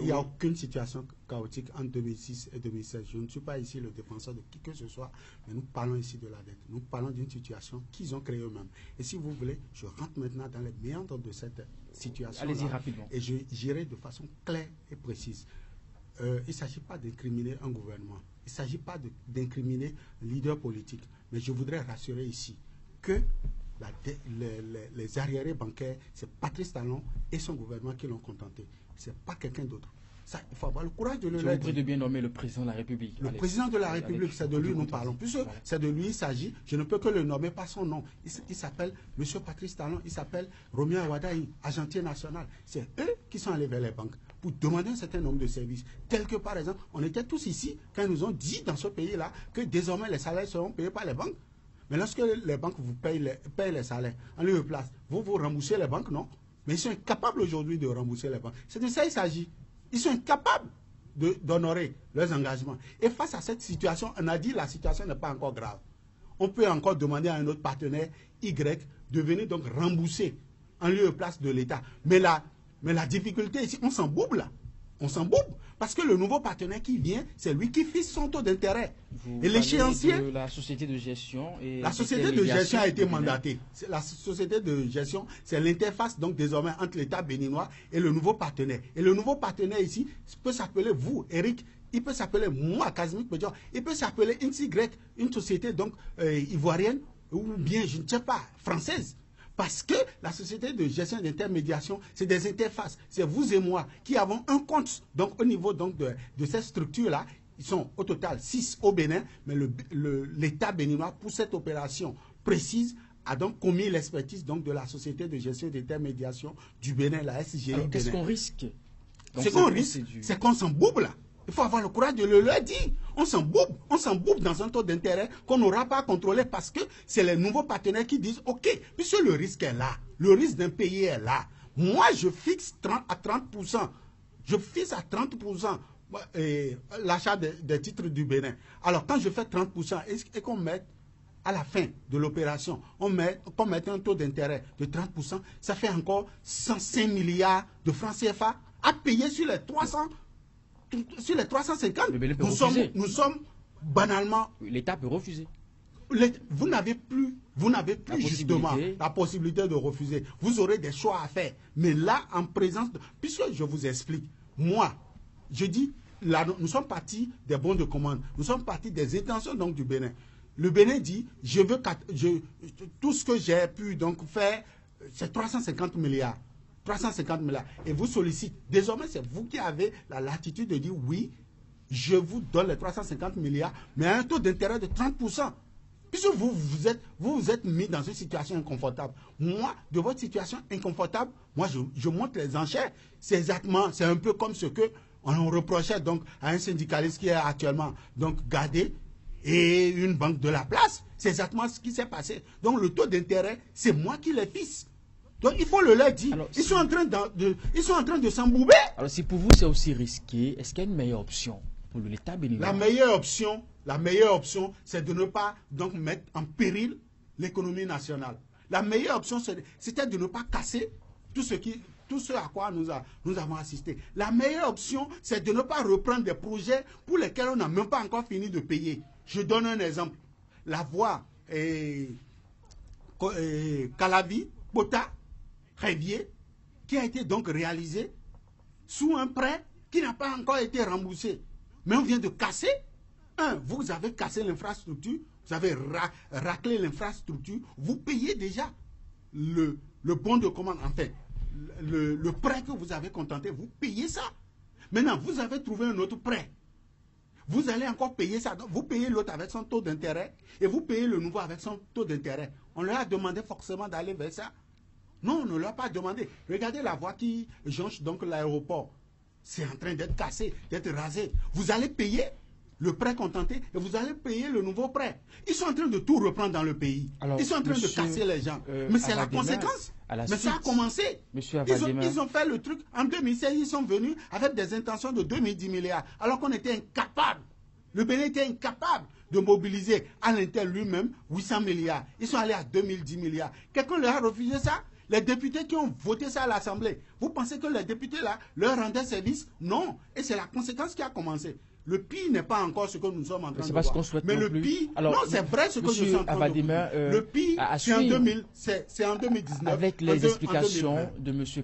il n'y a aucune situation chaotique entre 2006 et 2016. Je ne suis pas ici le défenseur de qui que ce soit, mais nous parlons ici de la dette. Nous parlons d'une situation qu'ils ont créée eux-mêmes. Et si vous voulez, je rentre maintenant dans les méandres de cette situation. Allez-y rapidement. Et j'irai de façon claire et précise. Il ne s'agit pas d'incriminer un gouvernement. Il ne s'agit pas d'incriminer un leader politique. Mais je voudrais rassurer ici que les arriérés bancaires, c'est Patrice Talon et son gouvernement qui l'ont contenté. Ce n'est pas quelqu'un d'autre. Ça, il faut avoir le courage de le dire. Je vous prie de bien nommer le président de la République. Le président de la République, c'est de lui que nous parlons. Puisque c'est de lui il s'agit, je ne peux que le nommer par son nom. Il s'appelle M. Patrice Talon, il s'appelle Romeo Awadaï, agentier national. C'est eux qui sont allés vers les banques pour demander un certain nombre de services. Tel que par exemple, on était tous ici quand ils nous ont dit dans ce pays-là que désormais les salaires seront payés par les banques. Mais lorsque les banques vous payent les salaires en lieu de place, vous remboursez les banques, non? Mais ils sont incapables aujourd'hui de rembourser les banques. C'est de ça qu'il s'agit. Ils sont incapables d'honorer leurs engagements. Et face à cette situation, on a dit que la situation n'est pas encore grave. On peut encore demander à un autre partenaire Y de venir donc rembourser en lieu et place de l'État. Mais la difficulté ici, on s'en boube là. On s'en boube. Parce que le nouveau partenaire qui vient, c'est lui qui fixe son taux d'intérêt. Et l'échéancier... La société de gestion... La société de gestion a été mandatée. La société de gestion, c'est l'interface donc désormais entre l'État béninois et le nouveau partenaire. Et le nouveau partenaire ici peut s'appeler vous, Eric, il peut s'appeler moi, Kazimik Pedior, il peut s'appeler INSY, une société donc ivoirienne, ou bien, je ne sais pas, française. Parce que la société de gestion d'intermédiation, c'est des interfaces. C'est vous et moi qui avons un compte donc, au niveau donc, de cette structure-là. Ils sont au total 6 au Bénin, mais l'État béninois, pour cette opération précise, a donc commis l'expertise de la société de gestion d'intermédiation du Bénin, la SGI. Alors, qu'est-ce qu'on risque? Ce qu'on risque, c'est qu'on s'en boube là. Il faut avoir le courage de le leur dire. On s'en boube dans un taux d'intérêt qu'on n'aura pas contrôlé parce que c'est les nouveaux partenaires qui disent, OK, puisque le risque est là, le risque d'un pays est là, moi je fixe à 30%. Je fixe à 30% l'achat des titres du Bénin. Alors quand je fais 30% et qu'on met à la fin de l'opération, qu'on mette un taux d'intérêt de 30%, ça fait encore 105 milliards de francs CFA à payer sur les 350, nous sommes banalement... L'État peut refuser. Vous n'avez plus justement la possibilité de refuser. Vous aurez des choix à faire. Mais là, en présence de... Puisque je vous explique, moi, je dis, là, nous sommes partis des bons de commande. Nous sommes partis des intentions donc, du Bénin. Le Bénin dit, tout ce que j'ai pu donc faire, c'est 350 milliards. 350 milliards. Et vous sollicitez. Désormais, c'est vous qui avez la latitude de dire oui, je vous donne les 350 milliards, mais à un taux d'intérêt de 30%. Puisque vous vous êtes mis dans une situation inconfortable. Moi, de votre situation inconfortable, moi, je monte les enchères. C'est exactement, c'est un peu comme ce que on reprochait donc à un syndicaliste qui est actuellement donc gardé et une banque de la place. C'est exactement ce qui s'est passé. Donc, le taux d'intérêt, c'est moi qui les fixe. Donc il faut le leur dire. Alors, ils sont en train de s'embouber. Alors si pour vous c'est aussi risqué, est-ce qu'il y a une meilleure option pour l'État béninois? La meilleure option, c'est de ne pas donc mettre en péril l'économie nationale. La meilleure option, c'était de ne pas casser tout ce à quoi nous avons assisté. La meilleure option, c'est de ne pas reprendre des projets pour lesquels on n'a même pas encore fini de payer. Je donne un exemple. La voie Calavi, Bota, Révier, qui a été donc réalisé sous un prêt qui n'a pas encore été remboursé. Mais on vient de casser. Vous avez cassé l'infrastructure, vous avez raclé l'infrastructure, vous payez déjà le bon de commande, enfin, le prêt que vous avez contenté, vous payez ça. Maintenant, vous avez trouvé un autre prêt. Vous allez encore payer ça. Donc, vous payez l'autre avec son taux d'intérêt et vous payez le nouveau avec son taux d'intérêt. On leur a demandé forcément d'aller vers ça. Non, on ne leur a pas demandé. Regardez la voie qui jonche donc l'aéroport. C'est en train d'être cassé, d'être rasé. Vous allez payer le prêt contenté et vous allez payer le nouveau prêt. Ils sont en train de tout reprendre dans le pays. Alors, ils sont en train de casser les gens. Mais c'est la conséquence. Mais ça a commencé. Ils ont fait le truc. En 2016, ils sont venus avec des intentions de 2010 milliards. Alors qu'on était incapable. Le Bénin était incapable de mobiliser à l'intérieur lui-même 800 milliards. Ils sont allés à 2010 milliards. Quelqu'un leur a refusé ça. Les députés qui ont voté ça à l'Assemblée, vous pensez que les députés là leur rendaient service? Non. Et c'est la conséquence qui a commencé. Le pire n'est pas encore ce que nous sommes en train de voir. Mais le pire, non, c'est vrai ce que je suis en train de voir. Le pire, c'est en 2019. Avec les explications de M.